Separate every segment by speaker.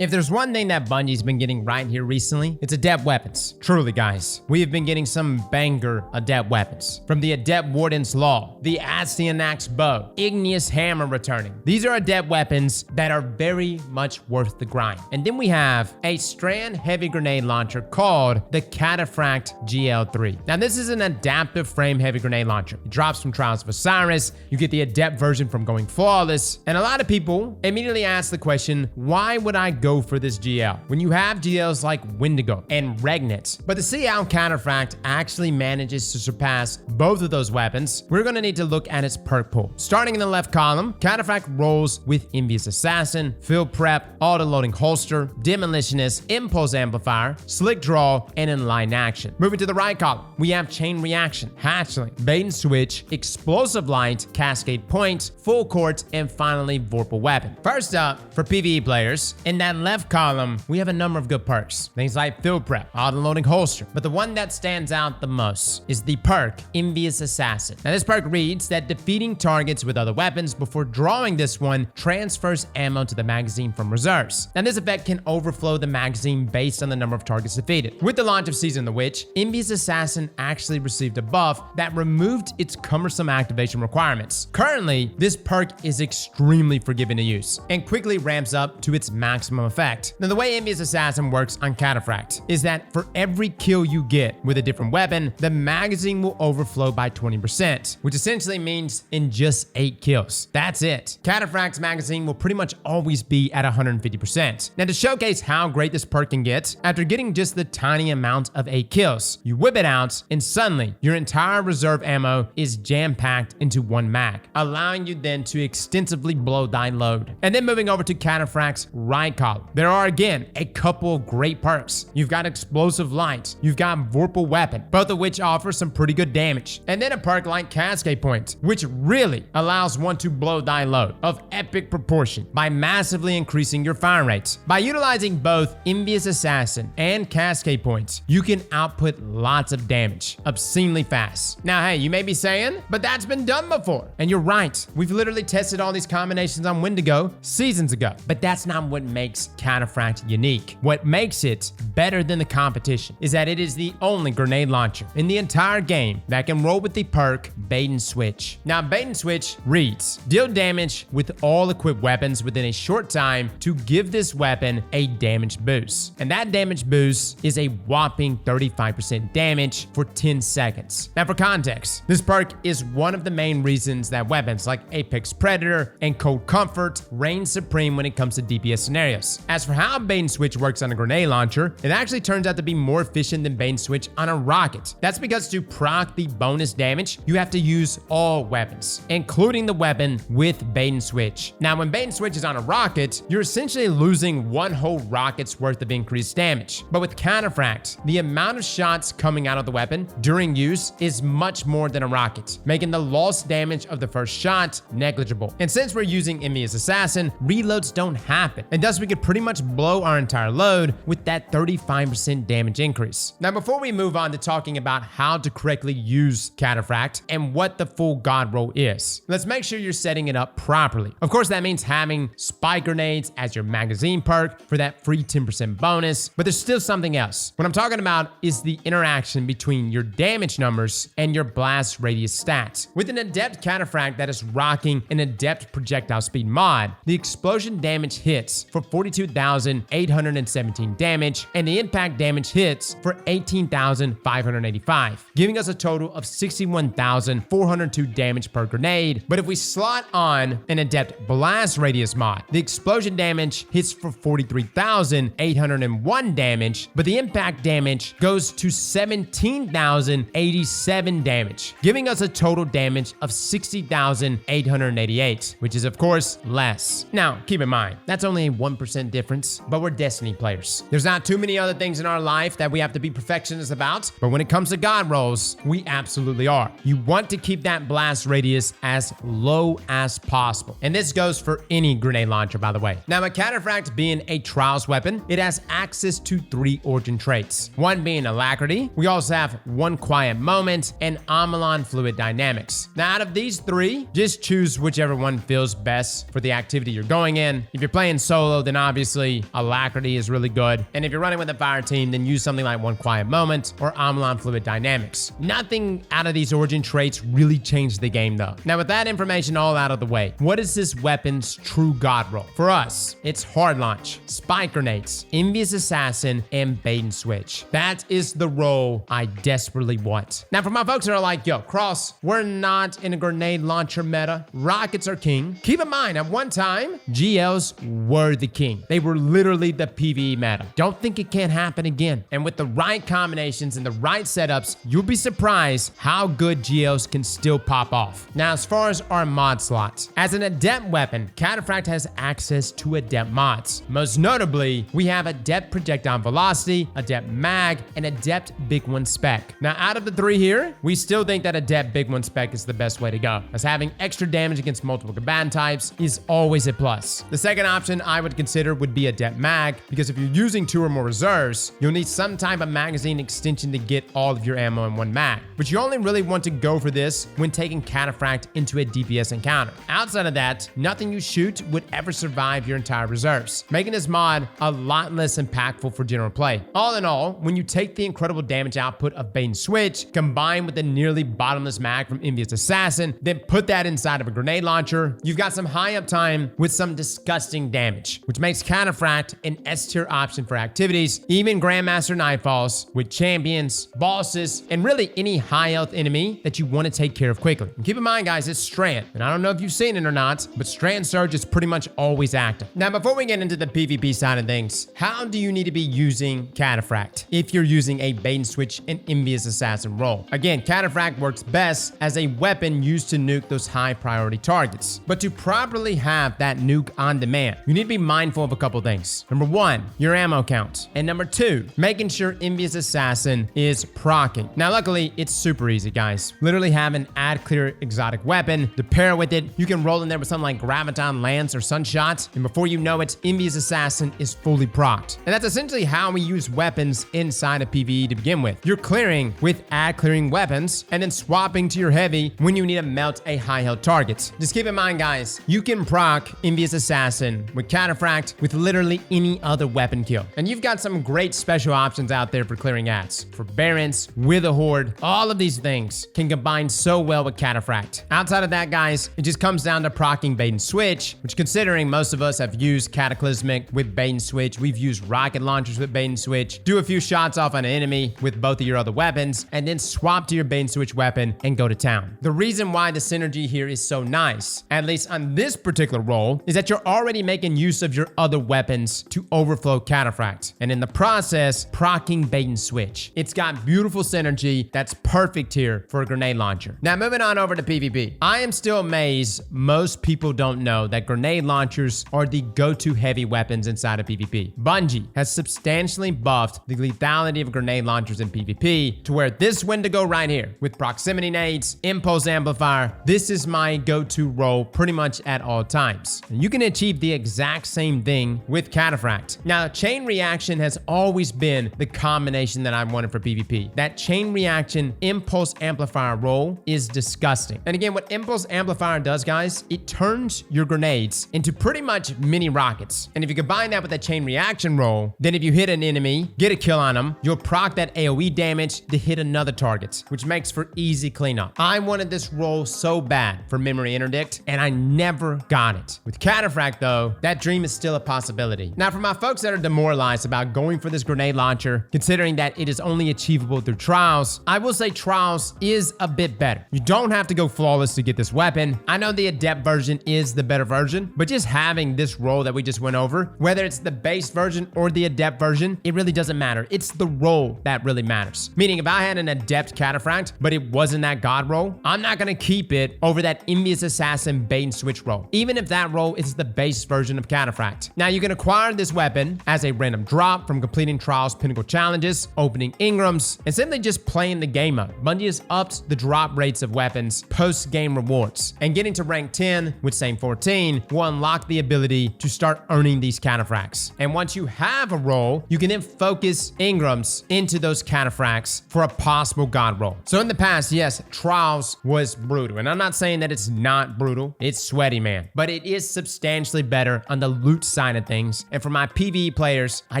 Speaker 1: If there's one thing that Bungie's been getting right here recently, it's adept weapons. Truly, guys. We have been getting some banger adept weapons. From the Adept Warden's Law, the Astyanax Bow, Igneous Hammer returning. These are adept weapons that are very much worth the grind. And then we have a strand heavy grenade launcher called the Cataphract GL3. Now this is an adaptive frame heavy grenade launcher. It drops from Trials of Osiris. You get the adept version from Going Flawless. And a lot of people immediately ask the question, why would I go for this GL when you have GLs like Wendigo and Regnant? But to see how Cataphract actually manages to surpass both of those weapons, we're going to need to look at its perk pool. Starting in the left column, Cataphract rolls with Envious Assassin, Field Prep, Auto-Loading Holster, Demolitionist, Impulse Amplifier, Slick Draw, and Enlightened Action. Moving to the right column, we have Chain Reaction, Hatchling, Bait and Switch, Explosive Light, Cascade Point, Full Court, and finally Vorpal Weapon. First up, for PvE players, in that left column, we have a number of good perks. Things like Field Prep, Auto-Loading Holster. But the one that stands out the most is the perk Envious Assassin. Now this perk reads that defeating targets with other weapons before drawing this one transfers ammo to the magazine from reserves. Now this effect can overflow the magazine based on the number of targets defeated. With the launch of Season of the Witch, Envious Assassin actually received a buff that removed its cumbersome activation requirements. Currently, this perk is extremely forgiving to use and quickly ramps up to its maximum effect. Now the way Envious Assassin works on Cataphract is that for every kill you get with a different weapon, the magazine will overflow by 20%, which essentially means in just 8 kills. That's it. Cataphract's magazine will pretty much always be at 150%. Now to showcase how great this perk can get, after getting just the tiny amount of 8 kills, you whip it out and suddenly your entire reserve ammo is jam-packed into one mag, allowing you then to extensively blow thy load. And then moving over to Cataphract's right column, there are again a couple of great perks. You've got Explosive Light, you've got Vorpal Weapon, both of which offer some pretty good damage. And then a perk like Cascade Point, which really allows one to blow thy load of epic proportion by massively increasing your fire rates. By utilizing both Envious Assassin and Cascade Points, you can output lots of damage obscenely fast. Now hey, you may be saying, but that's been done before. And you're right, we've literally tested all these combinations on Wendigo seasons ago. But that's not what makes Cataphract unique. What makes it better than the competition is that it is the only grenade launcher in the entire game that can roll with the perk Bait and Switch. Now Bait and Switch reads, deal damage with all equipped weapons within a short time to give this weapon a damage boost. And that damage boost is a whopping 35% damage for 10 seconds. Now for context, this perk is one of the main reasons that weapons like Apex Predator and Cold Comfort reign supreme when it comes to DPS scenarios. As for how Bait and Switch works on a grenade launcher, it actually turns out to be more efficient than Bait and Switch on a rocket. That's because to proc the bonus damage, you have to use all weapons, including the weapon with Bait and Switch. Now when Bait and Switch is on a rocket, you're essentially losing one whole rocket's worth of increased damage. But with Cataphract, the amount of shots coming out of the weapon during use is much more than a rocket, making the lost damage of the first shot negligible. And since we're using Envious Assassin, reloads don't happen, and thus we could pretty much blow our entire load with that 35% damage increase. Now before we move on to talking about how to correctly use Cataphract and what the full God Roll is, let's make sure you're setting it up properly. Of course that means having spike grenades as your magazine perk for that free 10% bonus, but there's still something else. What I'm talking about is the interaction between your damage numbers and your blast radius stats. With an adept Cataphract that is rocking an adept projectile speed mod, the explosion damage hits for 42,817 damage, and the impact damage hits for 18,585, giving us a total of 61,402 damage per grenade. But if we slot on an adept blast radius mod, the explosion damage hits for 43,801 damage, but the impact damage goes to 17,087 damage, giving us a total damage of 60,888, which is of course less. Now keep in mind, that's only a 1% difference, but we're Destiny players. There's not too many other things in our life that we have to be perfectionists about, but when it comes to God Rolls, we absolutely are. You want to keep that blast radius as low as possible. And this goes for any grenade launcher, by the way. Now, a Cataphract being a Trials weapon, it has access to 3 origin traits. One being Alacrity, we also have One Quiet Moment, and Amalon Fluid Dynamics. Now, out of these 3, just choose whichever one feels best for the activity you're going in. If you're playing solo, then obviously, Alacrity is really good. And if you're running with a fire team, then use something like One Quiet Moment or Amalon Fluid Dynamics. Nothing out of these origin traits really changed the game though. Now with that information all out of the way, what is this weapon's true god roll? For us, it's Hard Launch, Spike Grenades, Envious Assassin, and Bait and Switch. That is the roll I desperately want. Now for my folks that are like, yo, Cross, we're not in a grenade launcher meta. Rockets are king. Keep in mind, at one time, GLs were the king. They were literally the PvE meta. Don't think it can't happen again. And with the right combinations and the right setups, you'll be surprised how good GLs can still pop off. Now, as far as our mod slots, as an Adept weapon, Cataphract has access to Adept Mods. Most notably, we have Adept Projectile Velocity, Adept Mag, and Adept Big One Spec. Now, out of the three here, we still think that Adept Big One Spec is the best way to go, as having extra damage against multiple combatant types is always a plus. The second option I would consider would be Adept Mag, because if you're using 2 or more reserves, you'll need some type of magazine extension to get all of your ammo in one mag. But you only really want to go for this when taking Cataphract into a DPS encounter. Outside of that, nothing you shoot would ever survive your entire reserves, making this mod a lot less impactful for general play. All in all, when you take the incredible damage output of Bait and Switch, combined with the nearly bottomless mag from Envious Assassin, then put that inside of a grenade launcher, you've got some high uptime with some disgusting damage, which makes Cataphract an S-tier option for activities, even Grandmaster Nightfalls, with champions, bosses, and really any high health enemy that you want to take care of quickly. And keep in mind, guys, it's Strand, and I don't know if you've seen it or not, but Strand Surge is pretty much always active. Now, before we get into the PvP side of things, how do you need to be using Cataphract if you're using a Bait and Switch and Envious Assassin role? Again, Cataphract works best as a weapon used to nuke those high priority targets. But to properly have that nuke on demand, you need to be mindful of a couple things. Number 1, your ammo count. And number 2, making sure Envious Assassin is proccing. Now, luckily, it's super easy, guys. Literally have an add clear exotic weapon to pair with it. You can roll in there with something like Graviton Lance or Sunshot, and before you know it, Envious Assassin is fully procced. And that's essentially how we use weapons inside of PvE to begin with. You're clearing with add clearing weapons, and then swapping to your heavy when you need to melt a high health target. Just keep in mind, guys, you can proc Envious Assassin with Cataphract with literally any other weapon kill. And you've got some great special options out there for clearing ads. For Barons, with a Horde, all of these things can combine so well with Cataphract. Outside of that, guys, it just comes down to proccing Bait and Switch, which considering most of us have used Cataclysmic with Bait and Switch, we've used rocket launchers with Bait and Switch, do a few shots off on an enemy with both of your other weapons, and then swap to your Bait and Switch weapon and go to town. The reason why the synergy here is so nice, at least on this particular role, is that you're already making use of your other weapons to overflow Cataphract, and in the process, proccing Bait and Switch. It's got beautiful synergy that's perfect here for a grenade launcher. Now, moving on over to PvP. I am still amazed most people don't know that grenade launchers are the go-to heavy weapons inside of PvP. Bungie has substantially buffed the lethality of grenade launchers in PvP to where this Wendigo right here with proximity nades, impulse amplifier, this is my go-to role pretty much at all times. And you can achieve the exact same thing with Cataphract. Now, chain reaction has always been the combination that I wanted for PvP. That chain reaction impulse amplifier role is disgusting. And again, what impulse amplifier does, guys, it turns your grenades into pretty much mini rockets. And if you combine that with that chain reaction role, then if you hit an enemy, get a kill on them, you'll proc that AoE damage to hit another target, which makes for easy cleanup. I wanted this role so bad for memory interdict, and I never got it. With Cataphract though, that dream is still a possibility. Now, for my folks that are demoralized about going for this grenade launcher, considering that it is only achievable through Trials, I will say Trials is a bit better. You don't have to go flawless to get this weapon. I know the Adept version is the better version, but just having this role that we just went over, whether it's the base version or the Adept version, it really doesn't matter. It's the role that really matters. Meaning if I had an Adept Cataphract, but it wasn't that God role, I'm not gonna keep it over that Envious Assassin Bait and Switch role, even if that role is the base version of Cataphract. Now, you can acquire this weapon as a random drop from completing Trials Pinnacle challenges, opening Ingrams, and simply just playing the game mode. Bungie has upped the drop rates of weapons post-game rewards, and getting to rank 10 with same 14 will unlock the ability to start earning these Cataphracts. And once you have a role, you can then focus Ingrams into those Cataphracts for a possible God roll. So in the past, yes, Trials was brutal, and I'm not saying that it's not brutal. It's sweaty, man, but it is substantially better on the loot side of things. And for my PvE players, I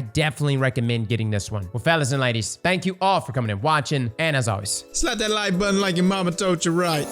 Speaker 1: definitely recommend getting this one. Well, fellas and ladies, thank you all for coming and watching. And as always,
Speaker 2: Slap that like button like your mama told you right.